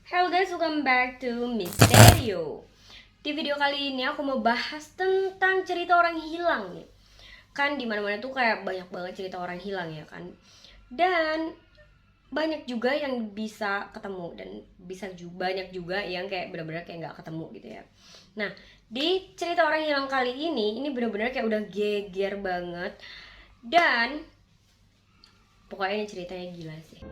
Hello guys, welcome back to Misterio. Di video kali ini aku mau bahas tentang cerita orang hilang nih. Kan dimana-mana tuh kayak banyak banget cerita orang hilang ya kan. Dan banyak juga yang bisa ketemu dan banyak juga yang kayak benar-benar kayak nggak ketemu gitu ya. Nah, di cerita orang hilang kali ini benar-benar kayak udah geger banget. Dan pokoknya ini ceritanya gila sih.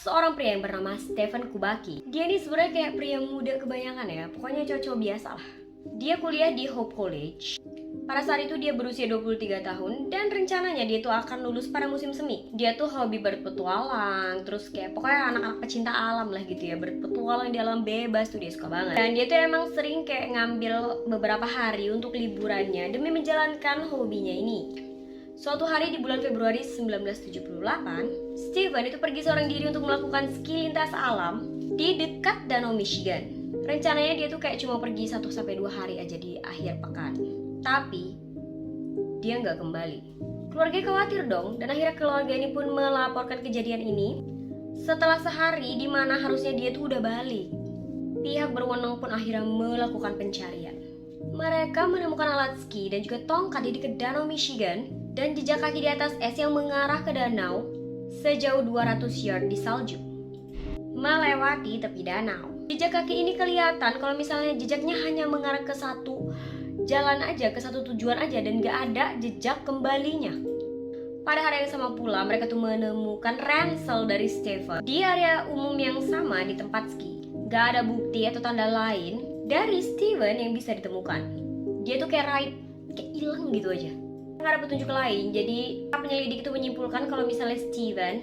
Seorang pria yang bernama Stephen Kubaki. Dia ini sebenarnya kayak pria muda kebanyakan ya. Pokoknya cowok biasa lah. Dia kuliah di Hope College. Pada saat itu dia berusia 23 tahun dan rencananya dia tuh akan lulus pada musim semi. Dia tuh hobi berpetualang, terus kayak pokoknya anak-anak pecinta alam lah gitu ya. Berpetualang di alam bebas tuh dia suka banget. Dan dia tuh emang sering kayak ngambil beberapa hari untuk liburannya demi menjalankan hobinya ini. Suatu hari di bulan Februari 1978, Steven itu pergi seorang diri untuk melakukan ski lintas alam di dekat Danau Michigan. Rencananya dia tuh kayak cuma pergi 1-2 hari aja di akhir pekan. Tapi dia nggak kembali. Keluarga khawatir dong, dan akhirnya keluarga ini pun melaporkan kejadian ini setelah sehari di mana harusnya dia tuh udah balik. Pihak berwenang pun akhirnya melakukan pencarian. Mereka menemukan alat ski dan juga tongkat di dekat Danau Michigan dan jejak kaki di atas es yang mengarah ke danau sejauh 200 yard di salju melewati tepi danau. Jejak kaki ini kelihatan kalau misalnya jejaknya hanya mengarah ke satu jalan aja, ke satu tujuan aja, dan gak ada jejak kembalinya. Pada hari yang sama pula mereka tuh menemukan ransel dari Stephen di area umum yang sama di tempat ski. Gak ada bukti atau tanda lain dari Steven yang bisa ditemukan. Dia tuh kayak hilang gitu aja. Gak ada petunjuk lain, jadi penyelidik itu menyimpulkan kalau misalnya Steven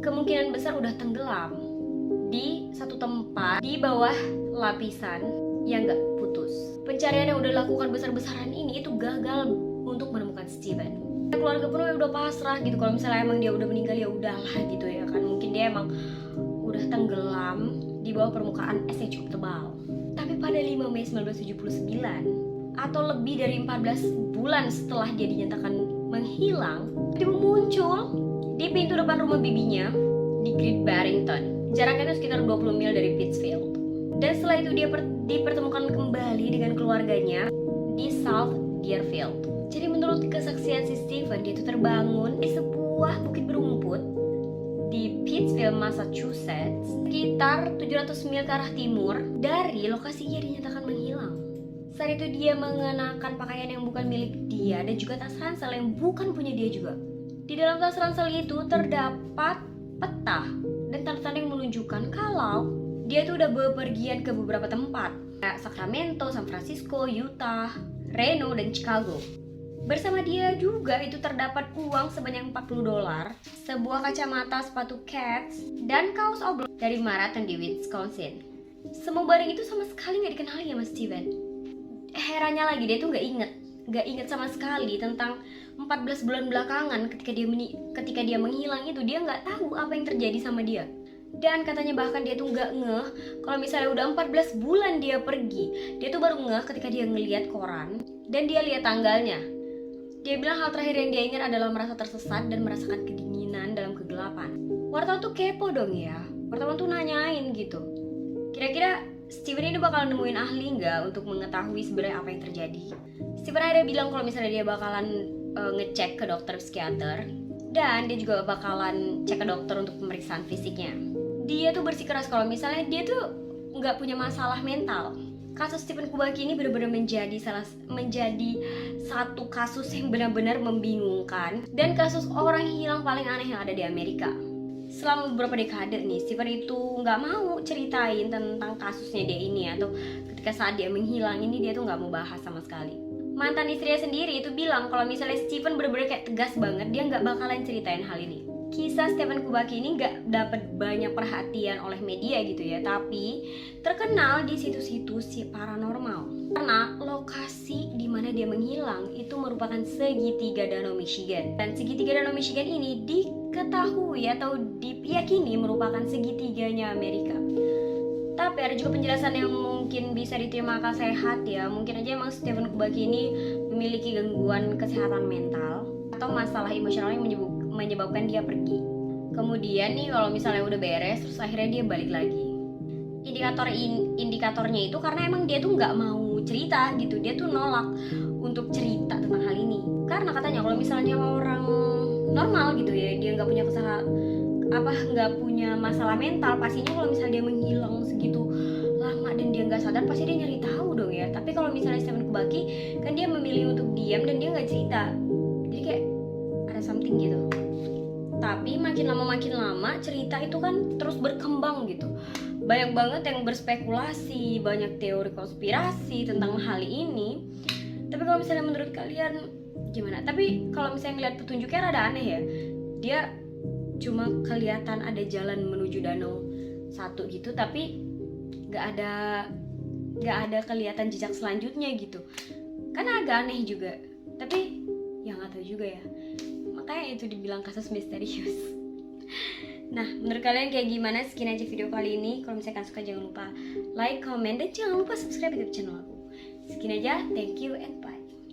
kemungkinan besar udah tenggelam di satu tempat di bawah lapisan yang gak putus. Pencarian yang udah dilakukan besar-besaran ini itu gagal untuk menemukan Steven. Keluarga pun udah pasrah gitu, kalau misalnya emang dia udah meninggal ya udahlah gitu ya kan. Mungkin dia emang udah tenggelam di bawah permukaan es yang cukup tebal. Tapi pada 5 Mei 1979 atau lebih dari 14 bulan setelah dia dinyatakan menghilang, dia muncul di pintu depan rumah bibinya di Great Barrington. Jaraknya itu sekitar 20 mil dari Pittsfield. Dan setelah itu dia dipertemukan kembali dengan keluarganya di South Deerfield. Jadi menurut kesaksian si Stephen, dia itu terbangun di sebuah bukit berumput di Pittsfield, Massachusetts, sekitar 700 mil ke arah timur dari lokasi ia dinyatakan menghilang. Saat itu dia mengenakan pakaian yang bukan milik dia dan juga tas ransel yang bukan punya dia juga. Di dalam tas ransel itu terdapat peta dan tanda-tanda yang menunjukkan kalau dia tuh udah bepergian ke beberapa tempat kayak Sacramento, San Francisco, Utah, Reno, dan Chicago. Bersama dia juga itu terdapat uang sebanyak $40, sebuah kacamata sepatu Keds, dan kaos oblong dari Marathon di Wisconsin. Semua barang itu sama sekali gak dikenali sama Steven. Herannya lagi dia tuh gak inget sama sekali tentang 14 bulan belakangan ketika dia menghilang itu. Dia gak tahu apa yang terjadi sama dia. Dan katanya bahkan dia tuh gak ngeh kalau misalnya udah 14 bulan dia pergi. Dia tuh baru ngeh ketika dia ngeliat koran dan dia lihat tanggalnya. Dia bilang hal terakhir yang dia ingat adalah merasa tersesat dan merasakan kedinginan dalam kegelapan. Wartawan tuh kepo dong ya. Wartawan tuh nanyain gitu, kira-kira Steven ini bakal nemuin ahli nggak untuk mengetahui sebenarnya apa yang terjadi. Steven akhirnya bilang kalau misalnya dia bakalan ngecek ke dokter psikiater dan dia juga bakalan cek ke dokter untuk pemeriksaan fisiknya. Dia tuh bersikeras kalau misalnya dia tuh nggak punya masalah mental. Kasus Stephen Kubaki ini benar-benar menjadi satu kasus yang benar-benar membingungkan dan kasus orang hilang paling aneh yang ada di Amerika. Selama beberapa dekade nih, Stephen itu nggak mau ceritain tentang kasusnya dia ini, atau ketika saat dia menghilang ini dia tuh nggak mau bahas sama sekali. Mantan istrinya sendiri itu bilang kalau misalnya Stephen benar-benar kayak tegas banget, dia nggak bakalan ceritain hal ini. kisah Stephen Kubaki ini nggak dapat banyak perhatian oleh media gitu ya, tapi terkenal di situs-situs paranormal karena lokasi di mana dia menghilang itu merupakan segitiga Danau Michigan. Dan segitiga Danau Michigan ini diketahui atau diyakini merupakan segitiganya Amerika. Tapi ada juga penjelasan yang mungkin bisa diterima akal sehat ya. Mungkin aja emang Stephen Kubaki ini memiliki gangguan kesehatan mental atau masalah emosional yang menyebabkan dia pergi. Kemudian nih kalau misalnya udah beres terus akhirnya dia balik lagi. Indikatornya itu karena emang dia tuh nggak mau cerita gitu. Dia tuh nolak untuk cerita tentang hal ini. Karena katanya kalau misalnya orang normal gitu ya, dia nggak punya masalah mental, pastinya kalau misalnya dia menghilang segitu lama dan dia nggak sadar pasti dia nyari tahu dong ya. Tapi kalau misalnya Stephen Kubaki kan dia memilih untuk diam dan dia nggak cerita, jadi kayak ada something gitu. Tapi makin lama cerita itu kan terus berkembang gitu. Banyak banget yang berspekulasi, banyak teori konspirasi tentang hal ini. Tapi kalau misalnya menurut kalian gimana? Tapi kalau misalnya ngeliat petunjuknya rada aneh ya. Dia cuma kelihatan ada jalan menuju danau satu gitu, tapi nggak ada kelihatan jejak selanjutnya gitu. Kan agak aneh juga. Tapi ya nggak tahu juga ya. Makanya itu dibilang kasus misterius. Nah, menurut kalian kayak gimana? Sekian aja video kali ini. Kalau misalkan suka jangan lupa like, comment, dan jangan lupa subscribe YouTube channel aku. Sekian aja, thank you and bye.